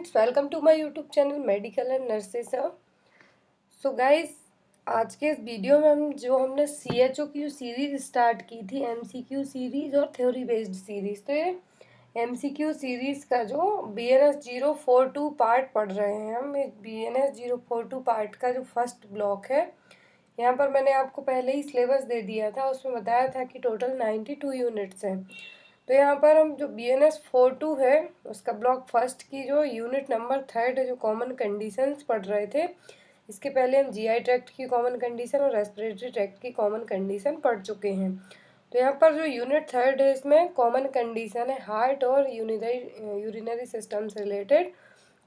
Welcome to my YouTube channel medical and nurses. So guys, आज के इस video में हमने सीएचओ की जो सीरीज स्टार्ट की थी, एमसीक्यू सीरीज और थ्योरी बेस्ड सीरीज, तो ये एमसीक्यू सीरीज का जो BNS 042 पार्ट पढ़ रहे हैं हम। BNS 042 पार्ट का जो फर्स्ट ब्लॉक है, यहाँ पर मैंने आपको पहले ही सिलेबस दे दिया था, उसमें बताया था कि टोटल 92 यूनिट्स हैं। तो यहाँ पर हम जो BNS 42 है उसका ब्लॉक फर्स्ट की जो यूनिट नंबर थर्ड है, जो कॉमन कंडीशंस पढ़ रहे थे। इसके पहले हम जीआई ट्रैक्ट की कॉमन कंडीशन और रेस्पिरेटरी ट्रैक्ट की कॉमन कंडीशन पढ़ चुके हैं। तो यहाँ पर जो यूनिट थर्ड है, इसमें कॉमन कंडीशन है हार्ट और यूरिनरी सिस्टम से रिलेटेड,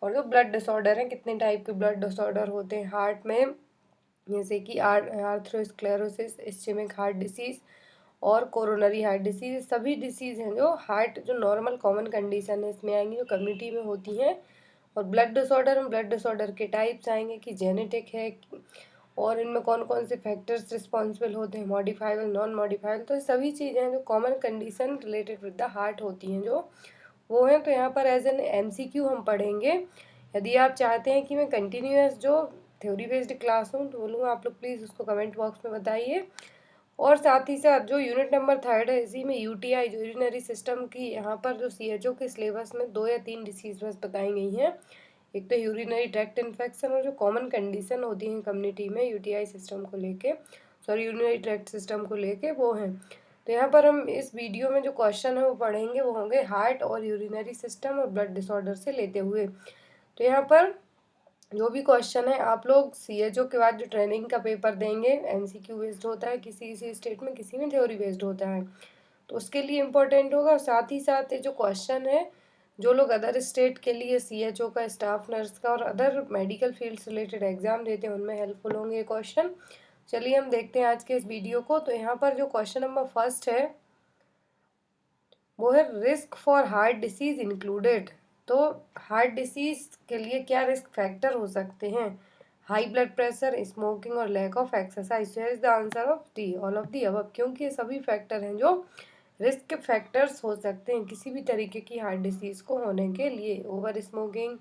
और जो ब्लड डिसऑर्डर हैं, कितने टाइप के ब्लड डिसऑर्डर होते हैं हार्ट में, जैसे कि आर्थरोस्क्लेरोसिस, इस्चेमिक हार्ट डिसीज़ और कोरोनरी हार्ट डिसीज। सभी डिसीज़ हैं जो हार्ट जो नॉर्मल कॉमन कंडीशन है इसमें आएंगी, जो कम्युनिटी में होती हैं। और ब्लड डिसऑर्डर के टाइप्स आएंगे कि जेनेटिक है, और इनमें कौन कौन से फैक्टर्स रिस्पॉन्सिबल होते हैं, मॉडिफाइबल, नॉन मॉडिफाइबल। तो सभी चीज़ें जो common condition related with the heart होती हैं जो वो हैं। तो यहाँ पर एज एन MCQ हम पढ़ेंगे। यदि आप चाहते हैं कि मैं कंटिन्यूअस जो थ्योरी बेस्ड क्लास हूँ तो बोलूँगा, आप लोग प्लीज़ उसको कमेंट बॉक्स में बताइए। और साथ ही साथ जो यूनिट नंबर थर्ड है, इसी में UTI जो यूरिनरी सिस्टम की, यहाँ पर जो CHO के सिलेबस में 2 या 3 डिसीज बस बताई गई हैं। एक तो यूरिनरी ट्रैक्ट इन्फेक्शन, और जो कॉमन कंडीशन होती है कम्युनिटी में UTI सिस्टम को लेके, सॉरी यूरिनरी ट्रैक्ट सिस्टम को लेके, वो हैं। तो यहाँ पर हम इस वीडियो में जो क्वेश्चन है वो पढ़ेंगे, वो होंगे हार्ट और यूरिनरी सिस्टम और ब्लड डिसऑर्डर से लेते हुए। तो यहाँ पर जो भी क्वेश्चन है, आप लोग CHO के बाद जो ट्रेनिंग का पेपर देंगे, MCQ बेस्ड होता है, किसी स्टेट में किसी में थ्योरी बेस्ड होता है, तो उसके लिए इम्पोर्टेंट होगा। और साथ ही साथ ये जो क्वेश्चन है, जो लोग अदर स्टेट के लिए CHO का, स्टाफ नर्स का और अदर मेडिकल फील्ड से रिलेटेड एग्जाम देते हैं, उनमें हेल्पफुल होंगे ये क्वेश्चन। चलिए हम देखते हैं आज के इस वीडियो को। तो यहाँ पर जो क्वेश्चन नंबर फर्स्ट है वो है risk for heart disease included. तो हार्ट डिसीज के लिए क्या रिस्क फैक्टर हो सकते हैं? हाई ब्लड प्रेशर, स्मोकिंग और lack of exercise. Is the answer of D, all of the above, क्योंकि ये सभी फैक्टर हैं जो रिस्क फैक्टर्स हो सकते हैं किसी भी तरीके की हार्ट डिसीज को होने के लिए। ओवर स्मोकिंग,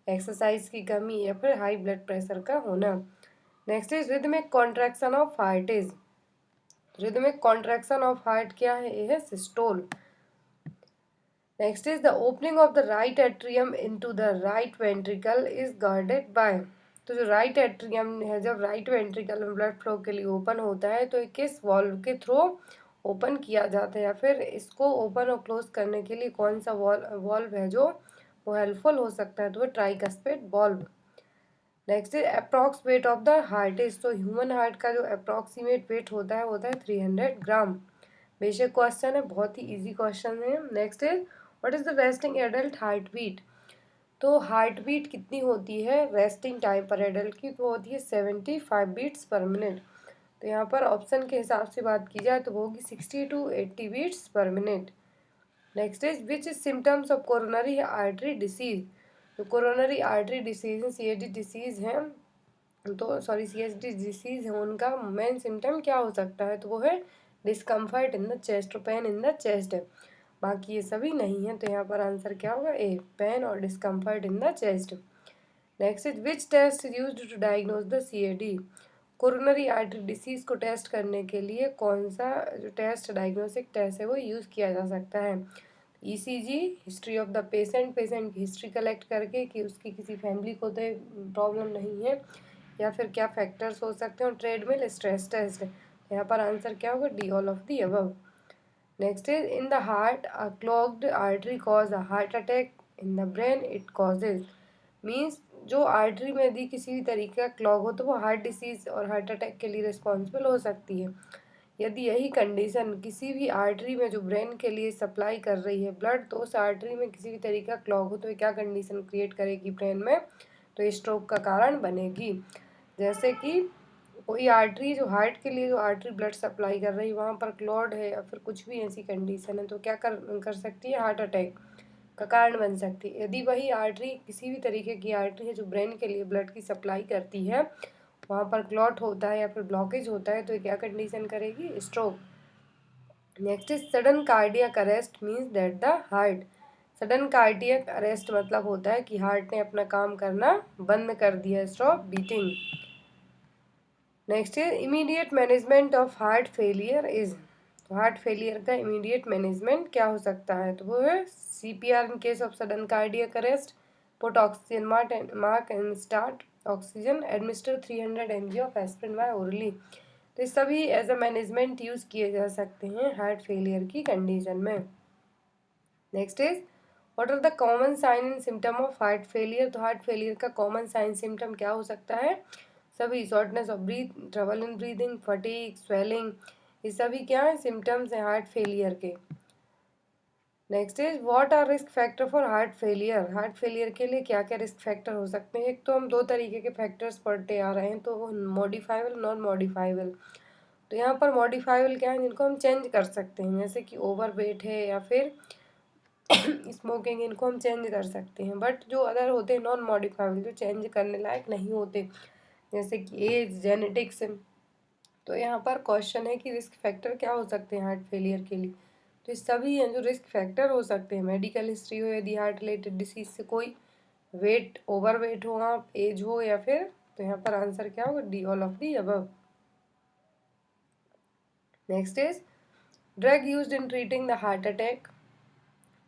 एक्सरसाइज की कमी, या फिर हाई ब्लड प्रेशर का होना। Next is rhythmic contraction of heart is. Rhythmic contraction of heart क्या है? ये है systole. Next is the opening of the right atrium into the right ventricle is guarded by। तो जो राइट एट्रियम है, जब राइट वेंट्रिकल में blood flow के लिए ओपन होता है, तो किस वॉल्व के थ्रू ओपन किया जाता है, या फिर इसको ओपन और क्लोज करने के लिए कौन सा वॉल्व है जो वो हेल्पफुल हो सकता है? तो वो tricuspid valve. Next is approx weight of the heart is. तो ह्यूमन हार्ट का जो अप्रॉक्सीमेट वेट होता है वो होता है 300 ग्राम। बेसिक क्वेश्चन है, बहुत ही इजी क्वेश्चन है। Next is what is the resting adult heart beat. तो हार्ट बीट कितनी होती है रेस्टिंग टाइम पर एडल्ट की? तो होती है 75 बीट्स पर मिनट। तो यहाँ पर ऑप्शन के हिसाब से बात की जाए तो वो होगी 60 to 80 beats per minute. Next is which is symptoms of coronary artery disease. तो coronary artery disease CHD disease है, तो सॉरी CHD डिसीज है, उनका मेन सिम्टम क्या हो सकता है? तो वो है discomfort in the chest, pen in the chest है। बाकी ये सभी नहीं है, तो यहाँ पर आंसर क्या होगा? ए, पेन और discomfort in the chest. Next is which test is used to diagnose the CAD। Coronary artery disease को टेस्ट करने के लिए कौन सा जो टेस्ट, डायग्नोस्टिक टेस्ट है, वो यूज़ किया जा सकता है? ECG, history of the patient, patient की हिस्ट्री कलेक्ट करके कि उसकी किसी फैमिली को तो प्रॉब्लम नहीं है, या फिर क्या फैक्टर्स हो सकते हैं, और ट्रेडमिल स्ट्रेस टेस्ट। यहाँ पर आंसर क्या होगा? D, all of the above. Next is in the heart a clogged artery cause a heart attack, in the brain it causes. Means जो आर्टरी में यदि किसी भी तरीके का क्लॉग हो तो वो हार्ट डिसीज और हार्ट अटैक के लिए रिस्पॉन्सिबल हो सकती है। यदि यही कंडीशन किसी भी आर्टरी में जो ब्रेन के लिए सप्लाई कर रही है ब्लड, तो उस आर्टरी में किसी भी तरीके का क्लॉग हो तो ये क्या कंडीशन क्रिएट करेगी ब्रेन में? तो ये स्ट्रोक का कारण बनेगी। जैसे कि कोई आर्टरी जो हार्ट के लिए जो आर्टरी ब्लड सप्लाई कर रही है वहाँ पर क्लॉड है, या फिर कुछ भी ऐसी कंडीशन है, तो क्या कर सकती है? हार्ट अटैक का कारण बन सकती है। यदि वही आर्टरी किसी भी तरीके की आर्टरी है जो ब्रेन के लिए ब्लड की सप्लाई करती है, वहाँ पर क्लॉट होता है या फिर ब्लॉकेज होता है, तो ये क्या कंडीशन करेगी? Stroke. Next is sudden cardiac arrest means that the heart sudden cardiac arrest मतलब होता है कि हार्ट ने अपना काम करना बंद कर दिया, stop beating. Next is immediate management of heart failure is, तो हार्ट फेलियर का इमीडिएट मैनेजमेंट क्या हो सकता है, तो वो है CPR in case of sudden cardiac arrest, put oxygen mark and start oxygen, administer 300 mg of aspirin by orally. तो ये सभी एज अ मैनेजमेंट यूज किए जा सकते हैं हार्ट फेलियर की कंडीशन में। Next is what are the common sign and symptom of heart failure, तो हार्ट फेलियर का कॉमन साइन सिम्टम क्या हो सकता है, सभी shortness of breath, trouble in breathing, fatigue, swelling, ये सभी क्या है सिम्टम्स हैं हार्ट फेलियर के। Next is what are risk factor for heart failure, heart failure के लिए क्या क्या रिस्क फैक्टर हो सकते हैं। एक तो हम दो तरीके के फैक्टर्स पढ़ते आ रहे हैं, तो वो मॉडिफाइबल, नॉन मॉडिफाइबल। तो यहाँ पर मॉडिफाइबल क्या है, जिनको हम चेंज कर सकते हैं, जैसे कि ओवर वेट है या फिर स्मोकिंग, इनको हम चेंज कर सकते हैं। बट जो अदर होते हैं नॉन मॉडिफाइबल, जो चेंज करने लायक नहीं होते, जैसे कि एज, जेनेटिक्स। तो यहाँ पर क्वेश्चन है कि रिस्क फैक्टर क्या हो सकते हैं हार्ट फेलियर के लिए, तो ये सभी हैं जो रिस्क फैक्टर हो सकते हैं। मेडिकल हिस्ट्री हो यदि हार्ट रिलेटेड डिसीज से कोई, वेट, ओवर वेट हो आप, एज हो, या फिर, तो यहाँ पर आंसर क्या होगा, D, all of the above. Next is drug used in treating the heart attack,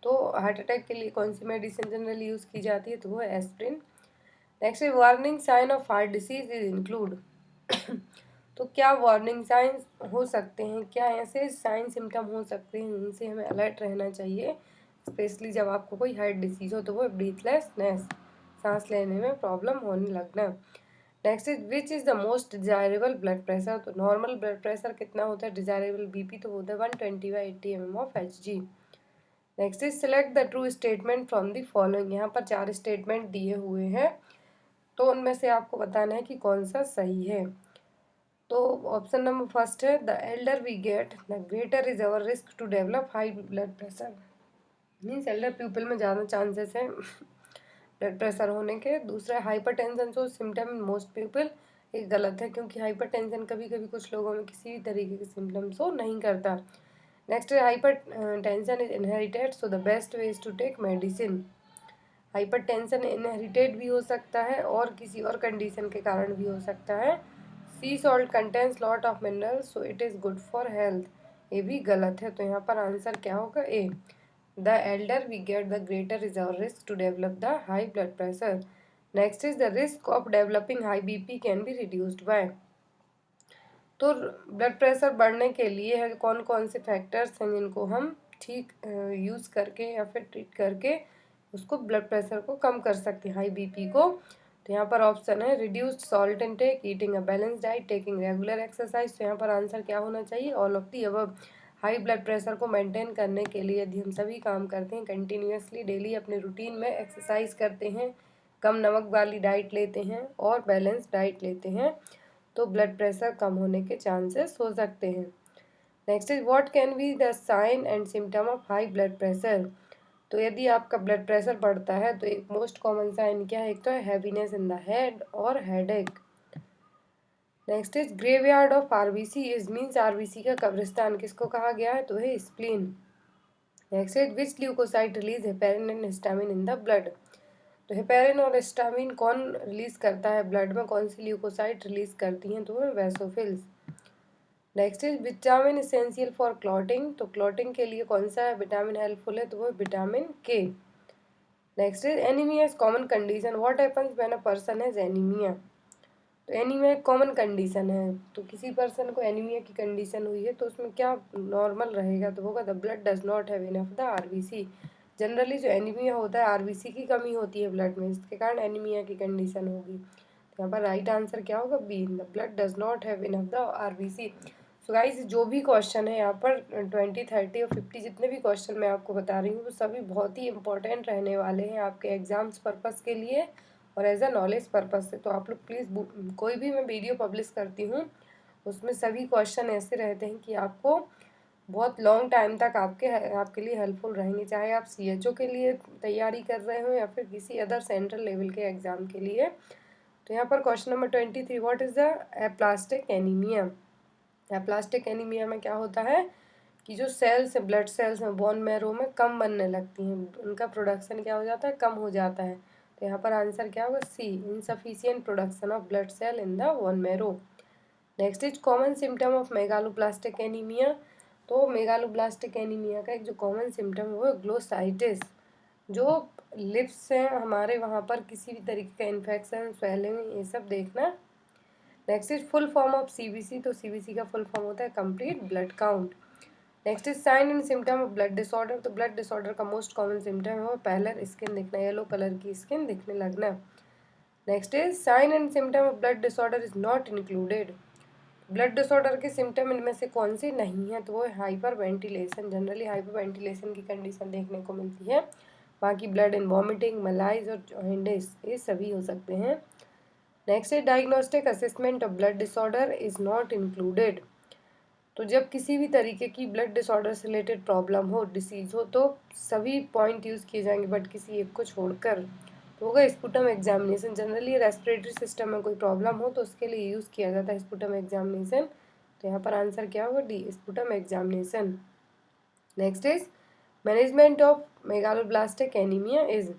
तो हार्ट अटैक के लिए कौन सी मेडिसिन जनरली यूज की जाती है, तो वो है aspirin. Next is warning sign of heart disease is include, तो क्या वार्निंग साइंस हो सकते हैं, क्या ऐसे साइन सिम्टम हो सकते हैं जिनसे हमें अलर्ट रहना चाहिए, स्पेशली जब आपको कोई हार्ट डिसीज हो, तो वो ब्रीथलेसनेस, सांस लेने में प्रॉब्लम होने लगना। Next is which is the most desirable blood pressure, तो नॉर्मल ब्लड प्रेशर कितना होता है, डिजायरेबल BP तो होता है 120/80 mm of Hg। Next is select the true statement from the following, यहाँ पर 4 स्टेटमेंट दिए हुए हैं, तो उनमें से आपको बताना है कि कौन सा सही है। तो ऑप्शन नंबर फर्स्ट है the elder we get the greater is our risk to develop high blood pressure, means elder people में ज़्यादा चांसेस हैं ब्लड प्रेशर होने के। दूसरा hypertension show symptom in most people, ये गलत है क्योंकि हाइपरटेंशन कभी कभी कुछ लोगों में किसी भी तरीके के सिम्टम शो नहीं करता। नेक्स्ट है hypertension is inherited, so the best way is to take medicine, hypertension inherited भी हो सकता है और किसी और कंडीशन के कारण भी हो सकता है। सी salt contains lot of minerals, so it is good for health, ये भी गलत है। तो यहाँ पर आंसर क्या होगा, A, the elder we get the greater is our risk to develop the high blood pressure. Next is the risk of developing high BP can be reduced by, तो ब्लड प्रेशर बढ़ने के लिए है कौन कौन से फैक्टर्स हैं जिनको हम ठीक यूज़ करके या फिर ट्रीट करके उसको ब्लड प्रेशर को कम कर सकते हैं, हाई BP को। तो यहाँ पर ऑप्शन है reduced salt intake, eating a balance diet, taking regular exercise. तो यहाँ पर आंसर क्या होना चाहिए, all of the above. High blood pressure को मेंटेन करने के लिए यदि हम सभी काम करते हैं कंटिन्यूसली, डेली अपने रूटीन में एक्सरसाइज करते हैं, कम नमक वाली डाइट लेते हैं और बैलेंस डाइट लेते हैं, तो ब्लड प्रेशर कम होने के चांसेस हो सकते हैं। Next is what can be the sign and symptom of high blood pressure, तो यदि आपका ब्लड प्रेशर बढ़ता है तो एक मोस्ट कॉमन साइन क्या है, एक तो है हैवीनेस इन द हेड और headache. Next is graveyard of RBC is means RBC का कब्रिस्तान किसको कहा गया है, तो है spleen. Next is which leucocyte release heparin and histamine in the blood, तो हेपेरिन और हिस्टामिन कौन रिलीज करता है ब्लड में, कौन सी ल्यूकोसाइट रिलीज करती हैं, तो है basophils. Next is vitamin essential for clotting, तो क्लॉटिंग के लिए कौन सा विटामिन हेल्पफुल है, तो वो vitamin K। Next is anaemia is common condition, what happens when a person has anaemia, तो एनीमिया एक कॉमन कंडीशन है, तो किसी पर्सन को एनीमिया की कंडीशन हुई है तो उसमें क्या नॉर्मल रहेगा, तो होगा the blood does not have enough the RBC। Generally जो एनीमिया होता है RBC की कमी होती है ब्लड में, इसके कारण एनीमिया की कंडीशन होगी। तो यहाँ पर राइट आंसर क्या होगा, B, the blood does not have enough the RBC। So guys जो भी क्वेश्चन है यहाँ पर 20, 30 और 50 जितने भी क्वेश्चन मैं आपको बता रही हूँ वो सभी बहुत ही इंपॉर्टेंट रहने वाले हैं आपके एग्जाम्स पर्पज़ के लिए और एज अ नॉलेज पर्पज़ से। तो आप लोग प्लीज़ कोई भी मैं वीडियो पब्लिश करती हूँ उसमें सभी क्वेश्चन ऐसे रहते हैं कि आपको बहुत लॉन्ग टाइम तक आपके लिए हेल्पफुल रहेंगे, चाहे आप CHO के लिए तैयारी कर रहे हो या फिर किसी अदर सेंट्रल लेवल के एग्ज़ाम के लिए। तो यहाँ पर question number 23, what is the aplastic anaemia, aplastic anaemia में क्या होता है, कि जो सेल्स है ब्लड सेल्स हैं बोन मैरो में कम बनने लगती हैं, उनका प्रोडक्शन क्या हो जाता है, कम हो जाता है। तो यहाँ पर आंसर क्या होगा, C, insufficient production of blood cell in the bone marrow. Next is common symptom of megaloblastic anaemia. तो मेगालोब्लास्टिक एनीमिया का एक जो कॉमन सिम्टम है वो है ग्लोसाइटिस। जो लिप्स हैं हमारे वहाँ पर किसी भी तरीके का इन्फेक्शन, स्वेलिंग, ये सब देखना। Next is full form of CBC. तो सीबीसी का फुल फॉर्म होता है complete blood count. Next is sine and symptom of blood disorder. तो ब्लड डिसऑर्डर का मोस्ट कॉमन सिम्टम है वो पैलर स्किन दिखना, येलो कलर की स्किन दिखने लगना। Next is sine and symptom of blood disorder is not included. Blood disorder के symptom इनमें से कौन से नहीं है, तो वो hyper ventilation. Generally hyper ventilation की कंडीशन देखने को मिलती है। बाकी ब्लड इन वॉमिटिंग, मलाइज और जॉइंडिस ये सभी हो सकते हैं। नेक्स्ट है diagnostic assessment of blood disorder is not included. तो जब किसी भी तरीके की ब्लड डिसऑर्डर से रिलेटेड प्रॉब्लम हो, डिसीज हो, तो सभी पॉइंट यूज़ किए जाएंगे बट किसी एक को छोड़कर। तो होगा sputum examination. Generally respiratory system में कोई प्रॉब्लम हो तो उसके लिए यूज़ किया जाता है स्पुटम एग्जामिनेशन। तो यहाँ पर आंसर क्या होगा, D, sputum examination. Next is management of megaloblastic anaemia is.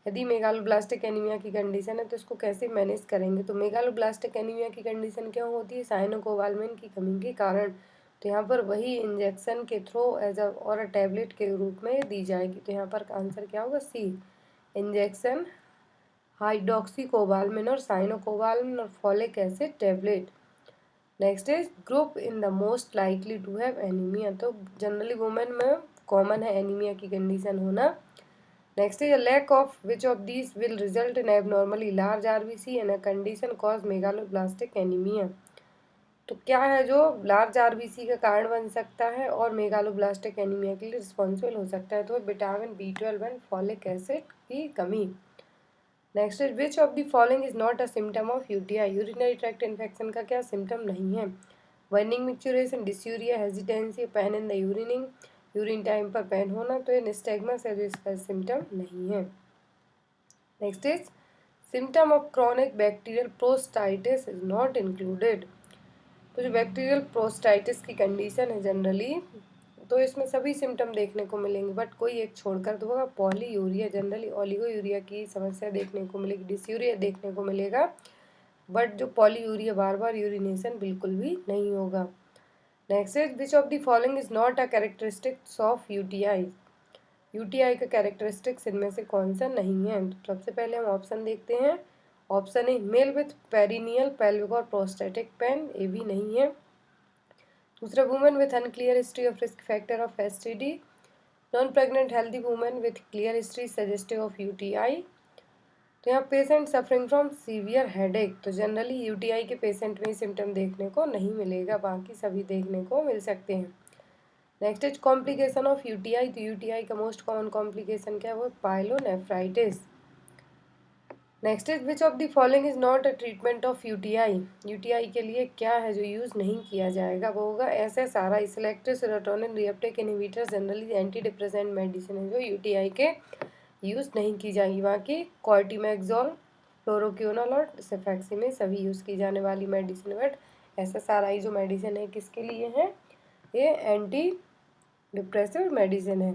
यदि मेगालोब्लास्टिक एनीमिया की कंडीशन है तो इसको कैसे मैनेज करेंगे। तो मेगालोब्लास्टिक एनीमिया की कंडीशन क्या होती है, साइनोकोबालमिन की कमी के कारण। तो यहाँ पर वही इंजेक्शन के थ्रू एज अ और टैबलेट के रूप में दी जाएगी। तो यहाँ पर आंसर क्या होगा, सी, इंजेक्शन, हाइड्रोक्सीकोबालमिन और साइनोकोबालमिन और folic acid tablet. Next is group in the most likely to have anaemia. तो जनरली वुमेन में कॉमन है एनीमिया की कंडीशन होना। Next is lack of which of these will result in abnormally large RBC and a condition cause megaloblastic anaemia. तो क्या है जो large RBC का कारण बन सकता है और मेगालोब्लास्टिक एनीमिया के लिए रिस्पॉन्सिबल हो सकता है, तो vitamin B12 and folic acid की कमी। Next is which of the following is not a symptom of UTI. Urinary tract infection का क्या सिम्टम नहीं है, burning, micturition, dysuria, hesitancy, pain in the urining, urine time पर pain होना। तो ये निस्टैग्मस है जो इसका सिम्टम नहीं है। Next is symptom of chronic bacterial प्रोस्टाइटिस is not included. तो जो बैक्टीरियल प्रोस्टाइटिस की कंडीशन है जनरली, तो इसमें सभी सिम्टम देखने को मिलेंगे बट कोई एक छोड़कर तो होगा पॉलीयूरिया। जनरली ओलिगोयूरिया की समस्या देखने को मिलेगी, डिस्यूरिया देखने को मिलेगा बट जो पॉलीयूरिया बार बार यूरिनेशन बिल्कुल भी नहीं होगा। Next is which of the following is not a characteristics of UTI. UTI का कैरेक्टरिस्टिक्स इनमें से कौन सा नहीं है। तो सबसे पहले हम ऑप्शन देखते हैं। Option A male with perineal pelvic और प्रोस्टेटिक पेन, ये भी नहीं है। दूसरा women with unclear history of risk factor of STD, non pregnant healthy women with clear history suggestive of UTI. तो यहाँ patient suffering from severe headache. तो generally UTI के पेशेंट में सिम्टम देखने को नहीं मिलेगा, बाकी सभी देखने को मिल सकते हैं। Next is complication of UTI. तो यूटीआई का मोस्ट कॉमन कॉम्प्लिकेशन क्या है, वो pyelonephritis. Next is which of the following is not a treatment of UTI. UTI के लिए क्या है जो यूज़ नहीं किया जाएगा, वो होगा SSRI, selective serotonin reuptake inhibitor. Generally anti depressant medicine है जो यूटीआई के यूज़ नहीं की जाएगी। बाकी कॉर्टिमेक्सोल, फ्लोरोक्विनोल और सेफेक्सी में सभी यूज़ की जाने वाली मेडिसिन। बट SSRI जो मेडिसिन है किसके लिए है, ये एंटी डिप्रेसिव मेडिसिन है।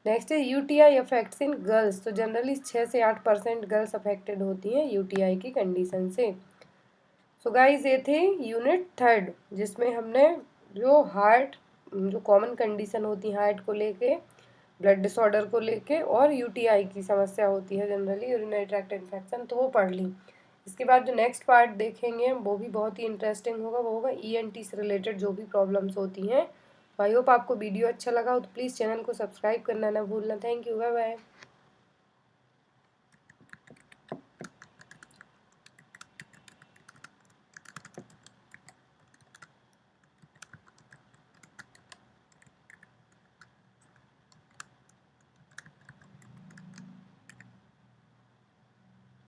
नेक्स्ट है यूटीआई अफेक्ट्स इन गर्ल्स। तो जनरली 6 से 8% गर्ल्स अफेक्टेड होती हैं यूटीआई की कंडीशन से। सो गाइस ये थे यूनिट 3 जिसमें हमने जो हार्ट, जो कॉमन कंडीशन होती है हार्ट को लेके, ब्लड डिसऑर्डर को लेके और यूटीआई की समस्या होती है जनरली यूरिनरी ट्रैक्ट इन्फेक्शन, तो वो पढ़ ली। इसके बाद जो नेक्स्ट पार्ट देखेंगे वो भी बहुत ही इंटरेस्टिंग होगा, वो होगा ENT से रिलेटेड जो भी प्रॉब्लम्स होती हैं। आई होप आपको वीडियो अच्छा लगा हो तो प्लीज़ चैनल को सब्सक्राइब करना ना भूलना। Thank you, bye bye.